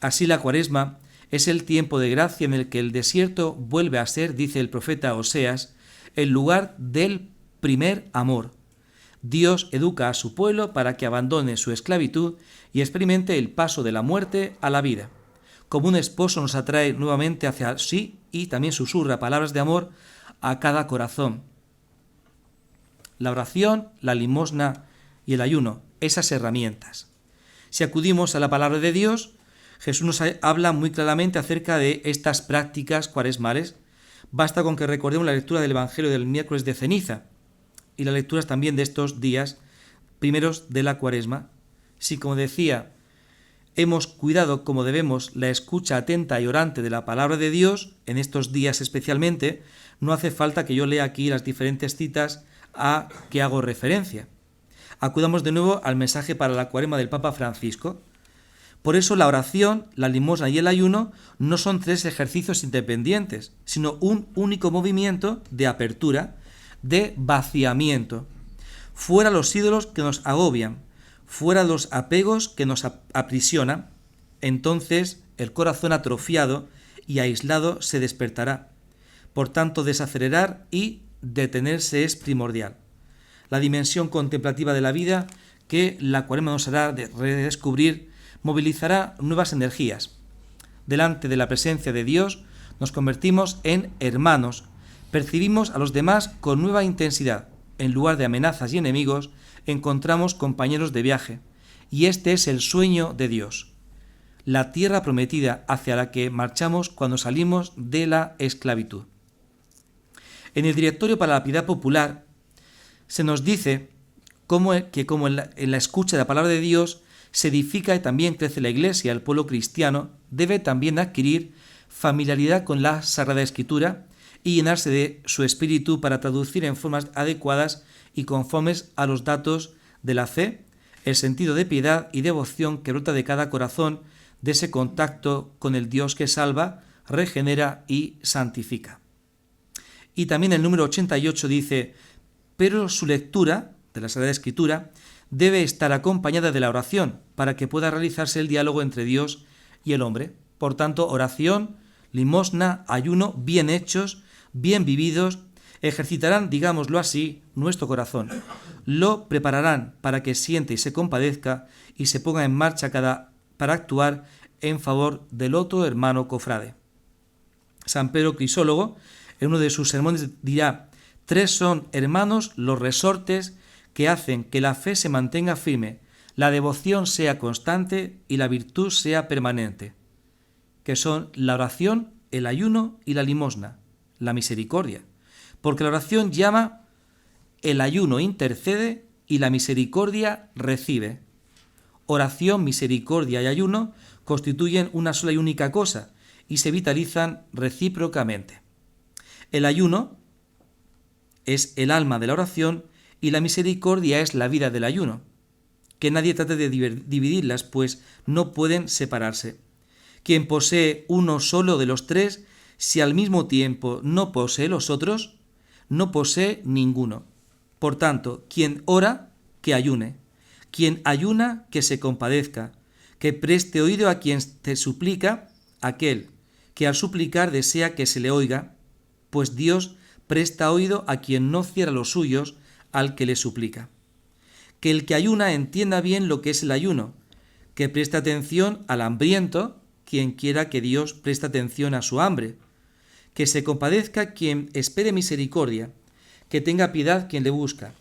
Así la Cuaresma es el tiempo de gracia en el que el desierto vuelve a ser, dice el profeta Oseas, el lugar del primer amor. Dios educa a su pueblo para que abandone su esclavitud y experimente el paso de la muerte a la vida. Como un esposo nos atrae nuevamente hacia sí y también susurra palabras de amor a cada corazón. La oración, la limosna y el ayuno, esas herramientas. Si acudimos a la palabra de Dios, Jesús nos habla muy claramente acerca de estas prácticas cuaresmales. Basta con que recordemos la lectura del Evangelio del miércoles de ceniza y las lecturas también de estos días primeros de la cuaresma. Si, como decía, hemos cuidado como debemos la escucha atenta y orante de la palabra de Dios, en estos días especialmente, no hace falta que yo lea aquí las diferentes citas a que hago referencia. Acudamos de nuevo al mensaje para la cuaresma del Papa Francisco. Por eso la oración, la limosna y el ayuno no son tres ejercicios independientes, sino un único movimiento de apertura, de vaciamiento. Fuera los ídolos que nos agobian, fuera los apegos que nos aprisionan, entonces el corazón atrofiado y aislado se despertará. Por tanto, desacelerar y detenerse es primordial. La dimensión contemplativa de la vida que la cuaresma nos hará redescubrir movilizará nuevas energías. Delante de la presencia de Dios nos convertimos en hermanos, percibimos a los demás con nueva intensidad. En lugar de amenazas y enemigos, encontramos compañeros de viaje. Y este es el sueño de Dios, la tierra prometida hacia la que marchamos cuando salimos de la esclavitud. En el Directorio para la Piedad Popular se nos dice que como en la escucha de la palabra de Dios se edifica y también crece la Iglesia, el pueblo cristiano debe también adquirir familiaridad con la Sagrada Escritura y llenarse de su espíritu para traducir en formas adecuadas y conformes a los datos de la fe, el sentido de piedad y devoción que brota de cada corazón, de ese contacto con el Dios que salva, regenera y santifica. Y también el número 88 dice: pero su lectura de la Sagrada Escritura debe estar acompañada de la oración para que pueda realizarse el diálogo entre Dios y el hombre. Por tanto, oración, limosna, ayuno, bien hechos, bien vividos, ejercitarán, digámoslo así, nuestro corazón. Lo prepararán para que siente y se compadezca y se ponga en marcha para actuar en favor del otro hermano cofrade. San Pedro Crisólogo, en uno de sus sermones, dirá: tres son, hermanos, los resortes que hacen que la fe se mantenga firme, la devoción sea constante y la virtud sea permanente, que son la oración, el ayuno y la limosna, la misericordia. Porque la oración llama, el ayuno intercede y la misericordia recibe. Oración, misericordia y ayuno constituyen una sola y única cosa y se vitalizan recíprocamente. El ayuno es el alma de la oración y la misericordia es la vida del ayuno. Que nadie trate de dividirlas, pues no pueden separarse. Quien posee uno solo de los tres, si al mismo tiempo no posee los otros, no posee ninguno. Por tanto, quien ora, que ayune. Quien ayuna, que se compadezca. Que preste oído a quien te suplica, aquel que al suplicar desea que se le oiga, pues Dios presta oído a quien no cierra los suyos al que le suplica. Que el que ayuna entienda bien lo que es el ayuno, que preste atención al hambriento, quien quiera que Dios preste atención a su hambre, que se compadezca quien espere misericordia, que tenga piedad quien le busca,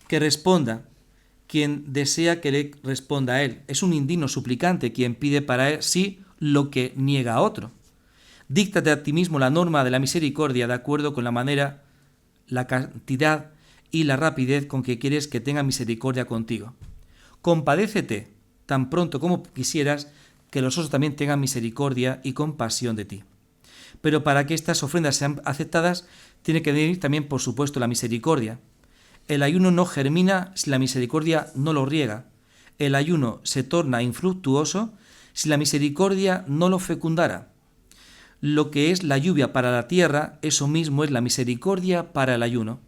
que responda quien desea que le responda a él. Es un indigno suplicante quien pide para él sí lo que niega a otro. Díctate a ti mismo la norma de la misericordia de acuerdo con la manera, la cantidad y la rapidez con que quieres que tenga misericordia contigo. Compadécete tan pronto como quisieras que los otros también tengan misericordia y compasión de ti. Pero para que estas ofrendas sean aceptadas, tiene que venir también, por supuesto, la misericordia. El ayuno no germina si la misericordia no lo riega. El ayuno se torna infructuoso si la misericordia no lo fecundara. Lo que es la lluvia para la tierra, eso mismo es la misericordia para el ayuno.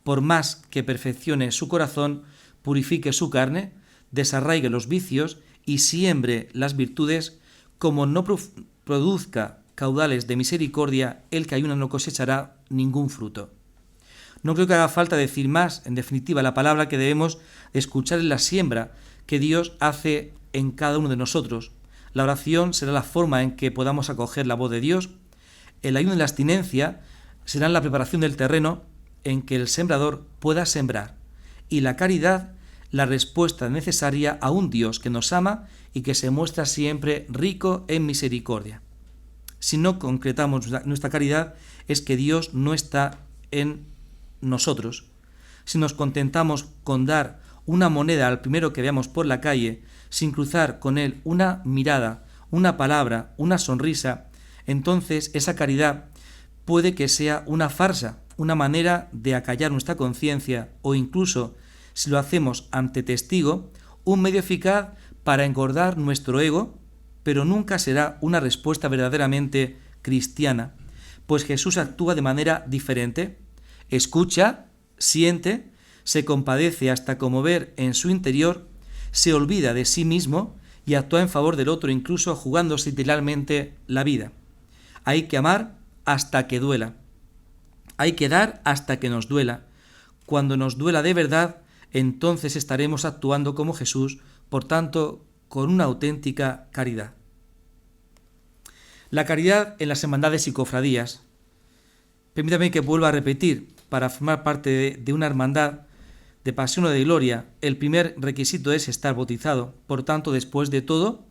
Por más que perfeccione su corazón, purifique su carne, desarraigue los vicios y siembre las virtudes, como no produzca caudales de misericordia, el que ayuna no cosechará ningún fruto. No creo que haga falta decir más. En definitiva, la palabra que debemos escuchar es la siembra que Dios hace en cada uno de nosotros. La oración será la forma en que podamos acoger la voz de Dios. El ayuno y la abstinencia serán la preparación del terreno en que el sembrador pueda sembrar. Y la caridad, la respuesta necesaria a un Dios que nos ama y que se muestra siempre rico en misericordia. Si no concretamos nuestra caridad, es que Dios no está en nosotros. Si nos contentamos con dar una moneda al primero que veamos por la calle, sin cruzar con él una mirada, una palabra, una sonrisa, entonces esa caridad puede que sea una farsa, una manera de acallar nuestra conciencia, o incluso, si lo hacemos ante testigo, un medio eficaz para engordar nuestro ego, pero nunca será una respuesta verdaderamente cristiana, pues Jesús actúa de manera diferente. Escucha, siente, se compadece hasta conmover en su interior, se olvida de sí mismo y actúa en favor del otro, incluso jugándose literalmente la vida. Hay que amar hasta que duela. Hay que dar hasta que nos duela. Cuando nos duela de verdad, entonces estaremos actuando como Jesús, por tanto, con una auténtica caridad. La caridad en las hermandades y cofradías. Permítame que vuelva a repetir, para formar parte de una hermandad de pasión o de gloria, el primer requisito es estar bautizado. Por tanto, después de todo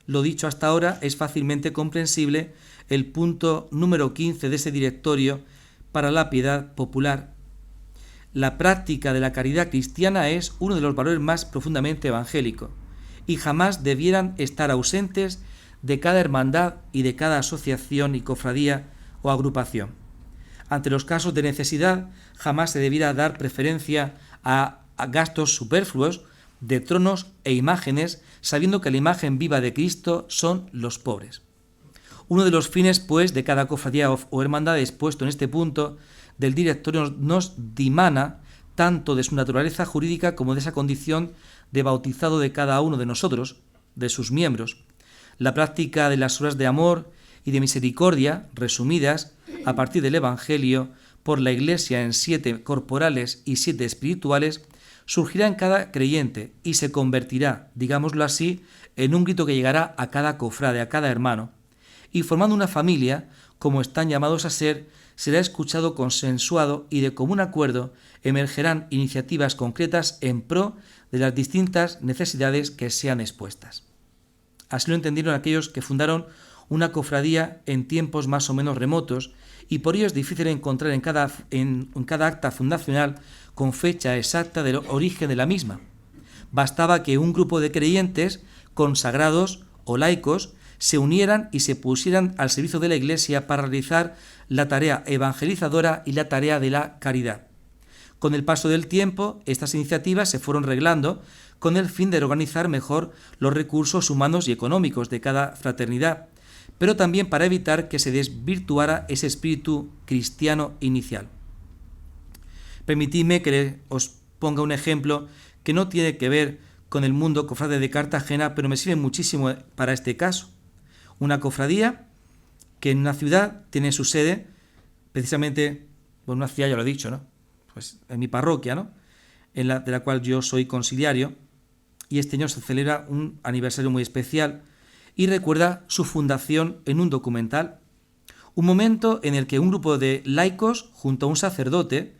lo dicho hasta ahora, es fácilmente comprensible el punto número 15 de ese directorio para la piedad popular. La práctica de la caridad cristiana es uno de los valores más profundamente evangélicos y jamás debieran estar ausentes de cada hermandad y de cada asociación y cofradía o agrupación. Ante los casos de necesidad, jamás se debiera dar preferencia a gastos superfluos de tronos e imágenes, sabiendo que la imagen viva de Cristo son los pobres. Uno de los fines, pues, de cada cofradía o hermandad expuesto en este punto del directorio nos dimana tanto de su naturaleza jurídica como de esa condición de bautizado de cada uno de nosotros, de sus miembros. La práctica de las obras de amor y de misericordia, resumidas a partir del Evangelio por la Iglesia en 7 corporales y 7 espirituales, surgirá en cada creyente y se convertirá, digámoslo así, en un grito que llegará a cada cofrade, a cada hermano. Y formando una familia, como están llamados a ser, será escuchado, consensuado y de común acuerdo emergerán iniciativas concretas en pro de las distintas necesidades que sean expuestas. Así lo entendieron aquellos que fundaron una cofradía en tiempos más o menos remotos, y por ello es difícil encontrar en cada acta fundacional con fecha exacta del origen de la misma. Bastaba que un grupo de creyentes, consagrados o laicos, se unieran y se pusieran al servicio de la Iglesia para realizar la tarea evangelizadora y la tarea de la caridad. Con el paso del tiempo, estas iniciativas se fueron reglando con el fin de organizar mejor los recursos humanos y económicos de cada fraternidad, pero también para evitar que se desvirtuara ese espíritu cristiano inicial. Permitidme que os ponga un ejemplo que no tiene que ver con el mundo cofrade de Cartagena, pero me sirve muchísimo para este caso. Una cofradía que en una ciudad tiene su sede, precisamente, bueno, una ciudad ya lo he dicho, ¿no? Pues en mi parroquia, ¿no? De la cual yo soy conciliario, y este año se celebra un aniversario muy especial y recuerda su fundación en un documental, un momento en el que un grupo de laicos, junto a un sacerdote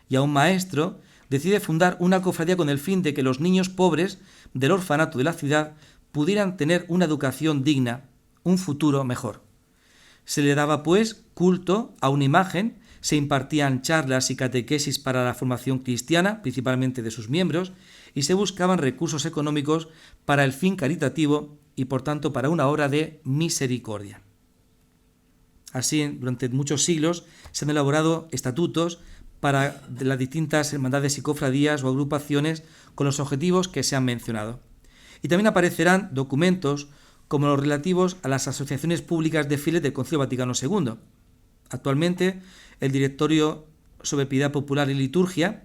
y a un maestro, decide fundar una cofradía con el fin de que los niños pobres del orfanato de la ciudad pudieran tener una educación digna, un futuro mejor. Se le daba, pues, culto a una imagen, se impartían charlas y catequesis para la formación cristiana, principalmente de sus miembros, y se buscaban recursos económicos para el fin caritativo y, por tanto, para una obra de misericordia. Así, durante muchos siglos se han elaborado estatutos para las distintas hermandades y cofradías o agrupaciones con los objetivos que se han mencionado. Y también aparecerán documentos como los relativos a las asociaciones públicas de fieles del Concilio Vaticano II. Actualmente, el Directorio sobre Piedad Popular y Liturgia,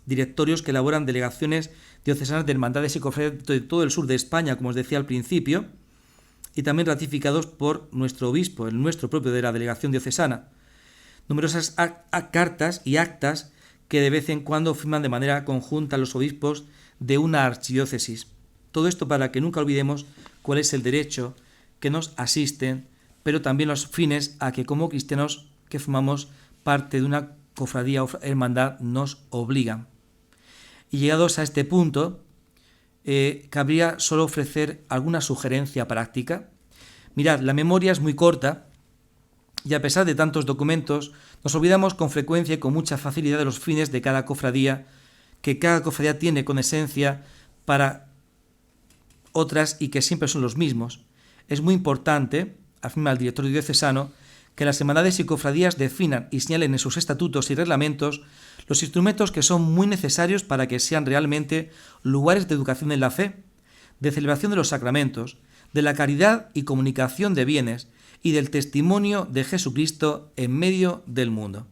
directorios que elaboran delegaciones diocesanas de hermandades y cofradías de todo el sur de España, como os decía al principio, y también ratificados por nuestro obispo, el nuestro propio de la delegación diocesana. Numerosas cartas y actas que de vez en cuando firman de manera conjunta los obispos de una archidiócesis. Todo esto para que nunca olvidemos cuál es el derecho que nos asisten, pero también los fines a que como cristianos que formamos parte de una cofradía o hermandad nos obligan. Y llegados a este punto, cabría solo ofrecer alguna sugerencia práctica. Mirad, la memoria es muy corta y a pesar de tantos documentos, nos olvidamos con frecuencia y con mucha facilidad de los fines de cada cofradía, que cada cofradía tiene con esencia para otras y que siempre son los mismos. Es muy importante, afirma el director diocesano, que las hermandades y cofradías definan y señalen en sus estatutos y reglamentos los instrumentos que son muy necesarios para que sean realmente lugares de educación en la fe, de celebración de los sacramentos, de la caridad y comunicación de bienes y del testimonio de Jesucristo en medio del mundo.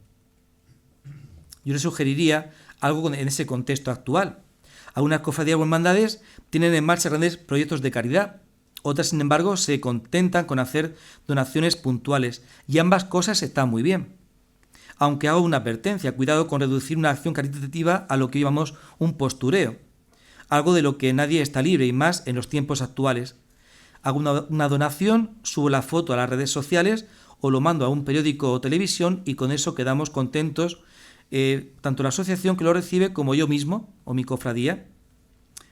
Yo le sugeriría algo en ese contexto actual. Algunas cofradías o hermandades tienen en marcha grandes proyectos de caridad. Otras, sin embargo, se contentan con hacer donaciones puntuales y ambas cosas están muy bien. Aunque hago una advertencia, cuidado con reducir una acción caritativa a lo que llamamos un postureo, algo de lo que nadie está libre y más en los tiempos actuales. Hago una donación, subo la foto a las redes sociales o lo mando a un periódico o televisión y con eso quedamos contentos, tanto la asociación que lo recibe como yo mismo o mi cofradía.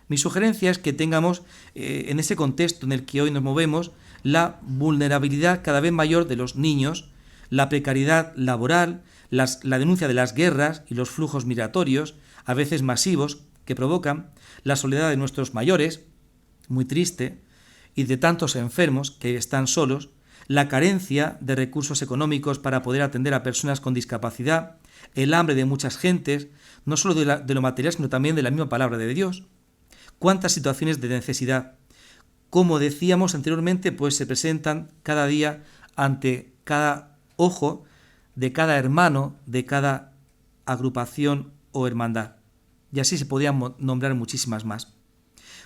Mi sugerencia es que tengamos, en ese contexto en el que hoy nos movemos, la vulnerabilidad cada vez mayor de los niños, la precariedad laboral, la denuncia de las guerras y los flujos migratorios, a veces masivos, que provocan, la soledad de nuestros mayores, muy triste, y de tantos enfermos que están solos, la carencia de recursos económicos para poder atender a personas con discapacidad, el hambre de muchas gentes, no solo de lo material, sino también de la misma palabra de Dios. ¿Cuántas situaciones de necesidad? Como decíamos anteriormente, pues se presentan cada día ante cada ojo de cada hermano, de cada agrupación o hermandad. Y así se podrían nombrar muchísimas más.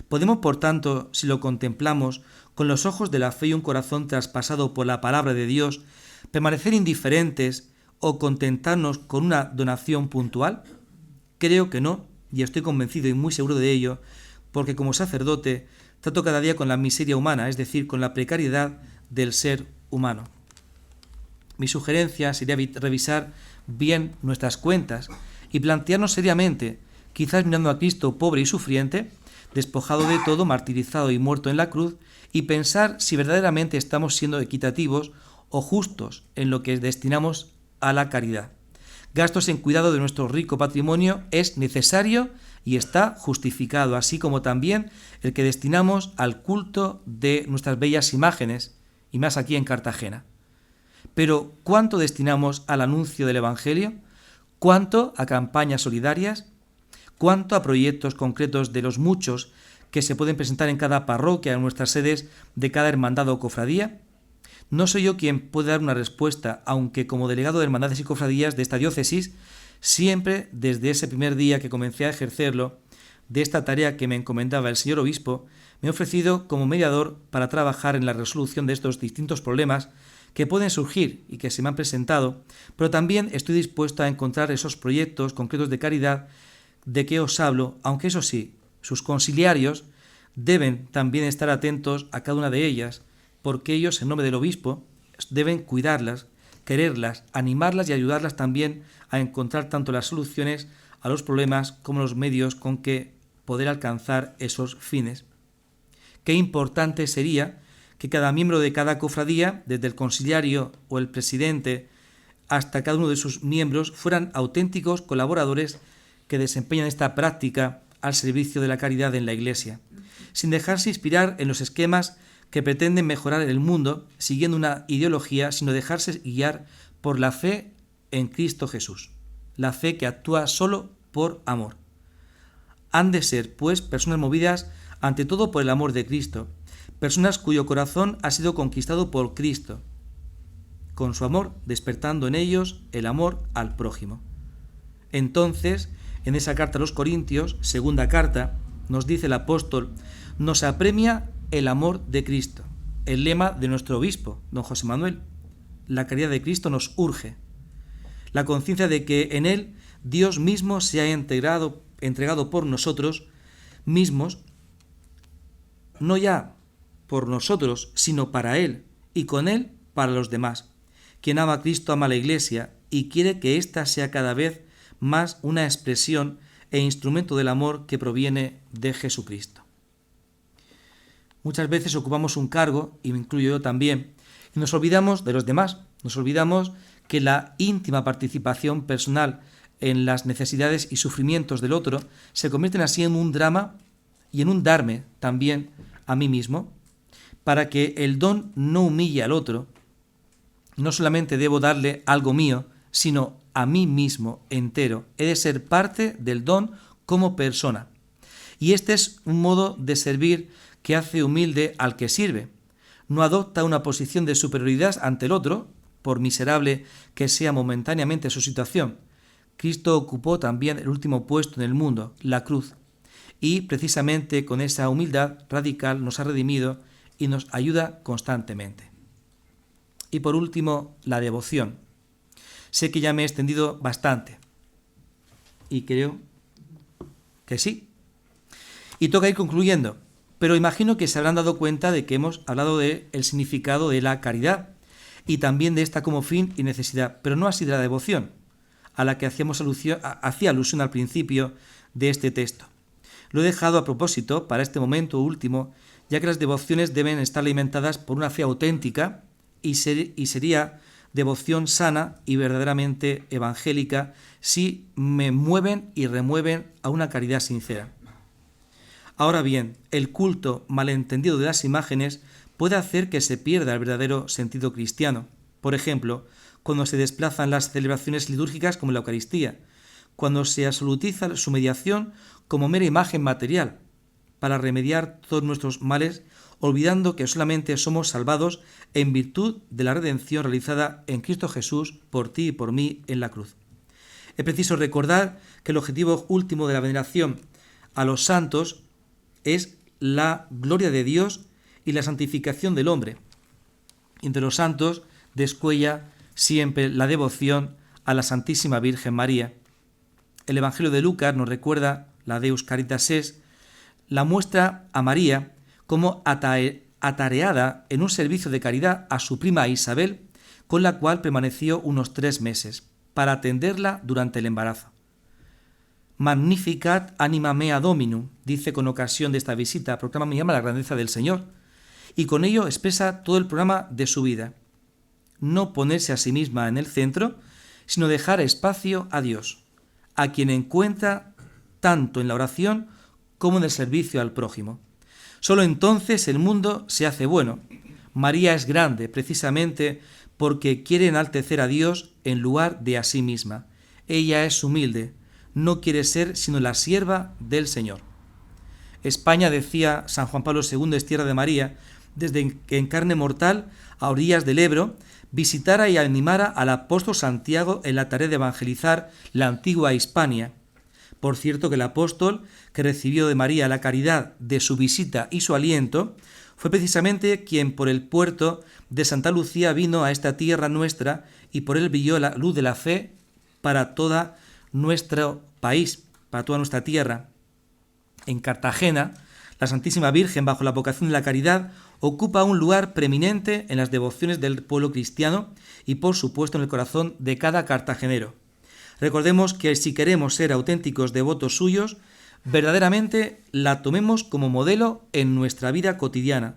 Podemos, por tanto, si lo contemplamos con los ojos de la fe y un corazón traspasado por la palabra de Dios, permanecer indiferentes o contentarnos con una donación puntual? Creo que no, y estoy convencido y muy seguro de ello, porque como sacerdote trato cada día con la miseria humana, es decir, con la precariedad del ser humano. Mi sugerencia sería revisar bien nuestras cuentas y plantearnos seriamente, quizás mirando a Cristo pobre y sufriente, despojado de todo, martirizado y muerto en la cruz, y pensar si verdaderamente estamos siendo equitativos o justos en lo que destinamos a la caridad. Gastos en cuidado de nuestro rico patrimonio es necesario y está justificado, así como también el que destinamos al culto de nuestras bellas imágenes, y más aquí en Cartagena. Pero, ¿cuánto destinamos al anuncio del Evangelio? ¿Cuánto a campañas solidarias? ¿Cuánto a proyectos concretos de los muchos que se pueden presentar en cada parroquia, en nuestras sedes de cada hermandad o cofradía? No soy yo quien puede dar una respuesta, aunque como delegado de hermandades y cofradías de esta diócesis, siempre desde ese primer día que comencé a ejercerlo, de esta tarea que me encomendaba el señor obispo, me he ofrecido como mediador para trabajar en la resolución de estos distintos problemas que pueden surgir y que se me han presentado, pero también estoy dispuesto a encontrar esos proyectos concretos de caridad de que os hablo, aunque eso sí, sus conciliarios deben también estar atentos a cada una de ellas, porque ellos, en nombre del obispo, deben cuidarlas, quererlas, animarlas y ayudarlas también a encontrar tanto las soluciones a los problemas como los medios con que poder alcanzar esos fines. Qué importante sería que cada miembro de cada cofradía, desde el conciliario o el presidente hasta cada uno de sus miembros, fueran auténticos colaboradores que desempeñan esta práctica al servicio de la caridad en la Iglesia, sin dejarse inspirar en los esquemas que pretenden mejorar el mundo siguiendo una ideología, sino dejarse guiar por la fe en Cristo Jesús, la fe que actúa solo por amor. Han de ser, pues, personas movidas ante todo por el amor de Cristo, personas cuyo corazón ha sido conquistado por Cristo, con su amor despertando en ellos el amor al prójimo. Entonces, en esa carta a los Corintios, segunda carta, nos dice el apóstol, nos apremia el amor de Cristo, el lema de nuestro obispo, don José Manuel. La caridad de Cristo nos urge. La conciencia de que en Él Dios mismo se ha entregado por nosotros mismos, no ya por nosotros, sino para Él, y con Él para los demás. Quien ama a Cristo ama a la Iglesia y quiere que ésta sea cada vez más una expresión e instrumento del amor que proviene de Jesucristo. Muchas veces ocupamos un cargo, y me incluyo yo también, y nos olvidamos de los demás, nos olvidamos que la íntima participación personal en las necesidades y sufrimientos del otro se convierten así en un drama y en un darme también a mí mismo. Para que el don no humille al otro, no solamente debo darle algo mío, sino a mí mismo entero. He de ser parte del don como persona. Y este es un modo de servir que hace humilde al que sirve. No adopta una posición de superioridad ante el otro, por miserable que sea momentáneamente su situación. Cristo ocupó también el último puesto en el mundo, la cruz, y precisamente con esa humildad radical nos ha redimido y nos ayuda constantemente. Y por último, la devoción. Sé que ya me he extendido bastante, y creo que sí. Y toca ir concluyendo, pero imagino que se habrán dado cuenta de que hemos hablado del significado de la caridad, y también de esta como fin y necesidad, pero no así de la devoción, a la que hacía alusión al principio de este texto. Lo he dejado a propósito para este momento último, ya que las devociones deben estar alimentadas por una fe auténtica y sería devoción sana y verdaderamente evangélica si me mueven y remueven a una caridad sincera. Ahora bien, el culto malentendido de las imágenes puede hacer que se pierda el verdadero sentido cristiano. Por ejemplo, cuando se desplazan las celebraciones litúrgicas como la Eucaristía, cuando se absolutiza su mediación como mera imagen material, para remediar todos nuestros males, olvidando que solamente somos salvados en virtud de la redención realizada en Cristo Jesús por ti y por mí en la cruz. Es preciso recordar que el objetivo último de la veneración a los santos es la gloria de Dios y la santificación del hombre. Entre los santos descuella siempre la devoción a la Santísima Virgen María. El Evangelio de Lucas nos recuerda, la Deus Caritas es, la muestra a María como atareada en un servicio de caridad a su prima Isabel, con la cual permaneció unos 3 meses, para atenderla durante el embarazo. Magnificat anima mea Dominum, dice con ocasión de esta visita, proclama mi alma la grandeza del Señor, y con ello expresa todo el programa de su vida. No ponerse a sí misma en el centro, sino dejar espacio a Dios, a quien encuentra tanto en la oración como en el servicio al prójimo. Solo entonces el mundo se hace bueno. María es grande precisamente porque quiere enaltecer a Dios en lugar de a sí misma. Ella es humilde, no quiere ser sino la sierva del Señor. España, decía San Juan Pablo II, es tierra de María, desde que en carne mortal, a orillas del Ebro, visitara y animara al apóstol Santiago en la tarea de evangelizar la antigua Hispania. Por cierto que el apóstol, que recibió de María la caridad de su visita y su aliento, fue precisamente quien por el puerto de Santa Lucía vino a esta tierra nuestra y por él brilló la luz de la fe para todo nuestro país, para toda nuestra tierra. En Cartagena, la Santísima Virgen, bajo la vocación de la caridad, ocupa un lugar preeminente en las devociones del pueblo cristiano y, por supuesto, en el corazón de cada cartagenero. Recordemos que si queremos ser auténticos devotos suyos, verdaderamente la tomemos como modelo en nuestra vida cotidiana.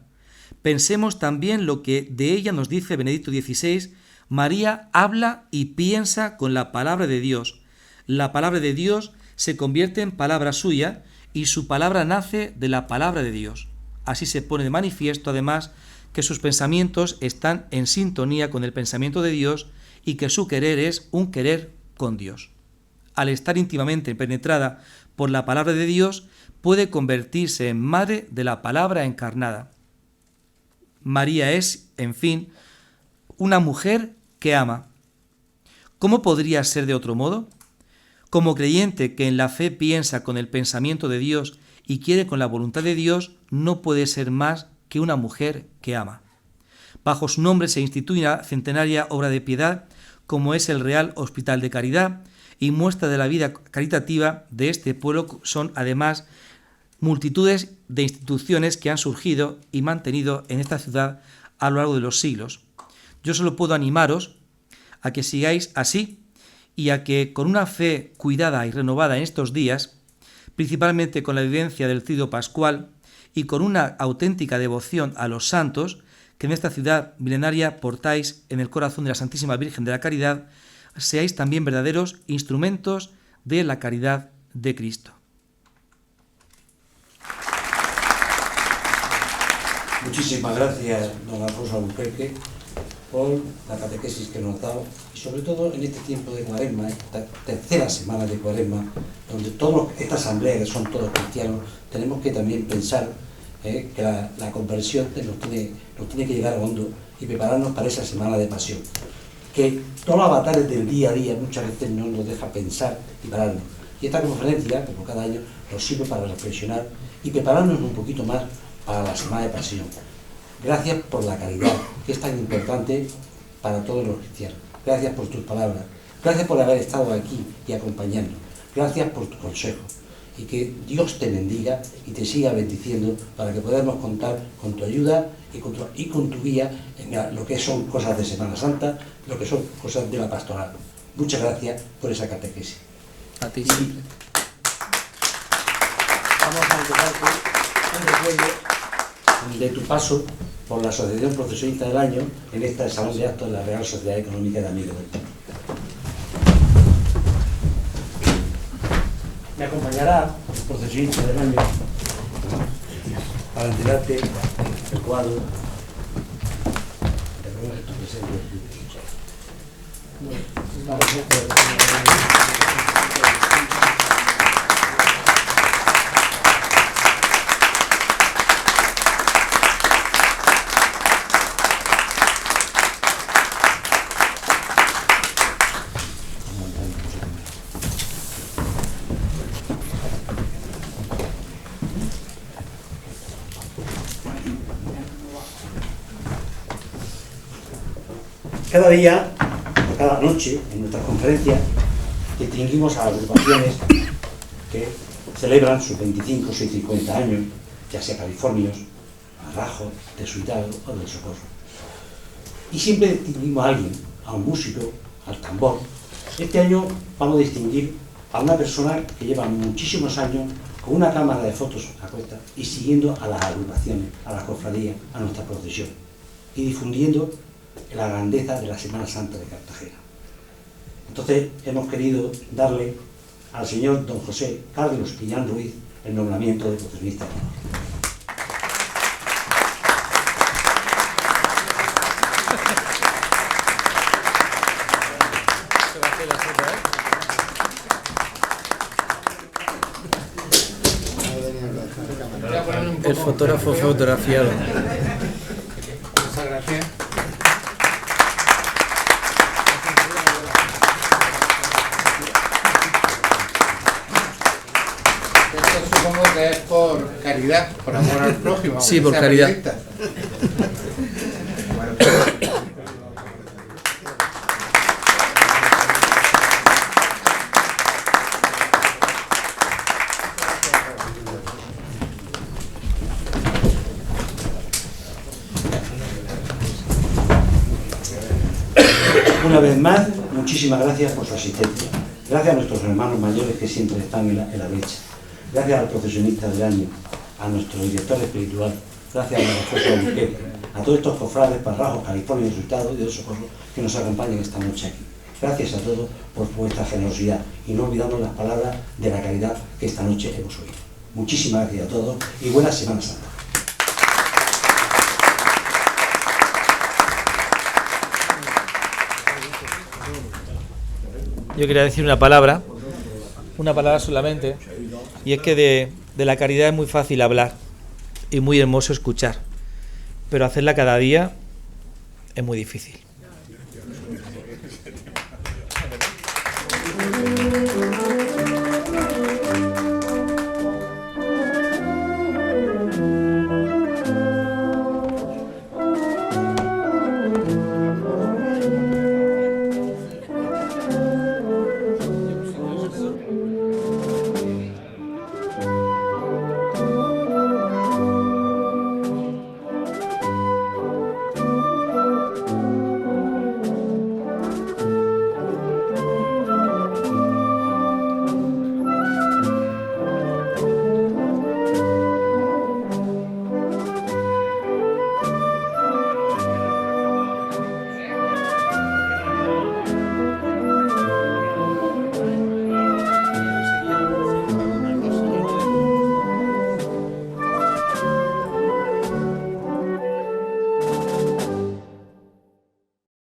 Pensemos también lo que de ella nos dice Benedicto XVI: María habla y piensa con la palabra de Dios. La palabra de Dios se convierte en palabra suya y su palabra nace de la palabra de Dios. Así se pone de manifiesto, además, que sus pensamientos están en sintonía con el pensamiento de Dios y que su querer es un querer con Dios. Al estar íntimamente penetrada por la palabra de Dios, puede convertirse en madre de la palabra encarnada. María es, en fin, una mujer que ama. ¿Cómo podría ser de otro modo? Como creyente que en la fe piensa con el pensamiento de Dios y quiere con la voluntad de Dios, no puede ser más que una mujer que ama. Bajo su nombre se instituye una centenaria obra de piedad, como es el Real Hospital de Caridad, y muestra de la vida caritativa de este pueblo son, además, multitudes de instituciones que han surgido y mantenido en esta ciudad a lo largo de los siglos. Yo solo puedo animaros a que sigáis así y a que con una fe cuidada y renovada en estos días, principalmente con la vivencia del Triduo Pascual y con una auténtica devoción a los santos, que en esta ciudad milenaria portáis en el corazón de la Santísima Virgen de la Caridad, seáis también verdaderos instrumentos de la caridad de Cristo. Muchísimas gracias, don Alfonso Albuquerque, por la catequesis que nos ha dado, y sobre todo en este tiempo de Cuaresma, esta tercera semana de Cuaresma, donde esta asamblea, que son todos cristianos, tenemos que también pensar que la conversión nos tiene que llegar a hondo y prepararnos para esa semana de pasión. Que todos los avatares del día a día muchas veces no nos deja pensar y pararnos. Y esta conferencia, como cada año, nos sirve para reflexionar y prepararnos un poquito más para la semana de pasión. Gracias por la caridad, que es tan importante para todos los cristianos. Gracias por tus palabras. Gracias por haber estado aquí y acompañarnos. Gracias por tu consejo. Y que Dios te bendiga y te siga bendiciendo para que podamos contar con tu ayuda y con tu guía en lo que son cosas de Semana Santa, lo que son cosas de la pastoral. Muchas gracias por esa catequesis. A ti siempre. Vamos a empezar con un recuerdo de tu paso por la Asociación Procesionista del Año en este Salón de Actos de la Real Sociedad Económica de Amigos del Pueblo. Me acompañará el procesionista del año para entregarte el cuadro. Cada día, o cada noche, en nuestras conferencias, distinguimos a agrupaciones que celebran sus 25 o 50 años, ya sea californios, Arrajos, de Suitado o del Socorro. Y siempre distinguimos a alguien, a un músico, al tambor. Este año vamos a distinguir a una persona que lleva muchísimos años con una cámara de fotos a cuesta y siguiendo a las agrupaciones, a las cofradías, a nuestra procesión y difundiendo la grandeza de la Semana Santa de Cartagena. Entonces hemos querido darle al señor don José Carlos Piñán Ruiz el nombramiento de procesionista. El fotógrafo fotografiado. Muchas gracias. Esto supongo que es por caridad, por amor al prójimo. Sí, por caridad. Una vez más, muchísimas gracias por su asistencia. Gracias a nuestros hermanos mayores que siempre están en la brecha. Gracias al procesionista del año, a nuestro director espiritual. Gracias a Alfonso Albuquerque, a todos estos cofrades, Parrajos, California, del Suitado y del Socorro que nos acompañan esta noche aquí. Gracias a todos por vuestra generosidad y no olvidando las palabras de la caridad que esta noche hemos oído. Muchísimas gracias a todos y buena Semana Santa. Yo quería decir una palabra solamente, y es que de la caridad es muy fácil hablar y muy hermoso escuchar, pero hacerla cada día es muy difícil.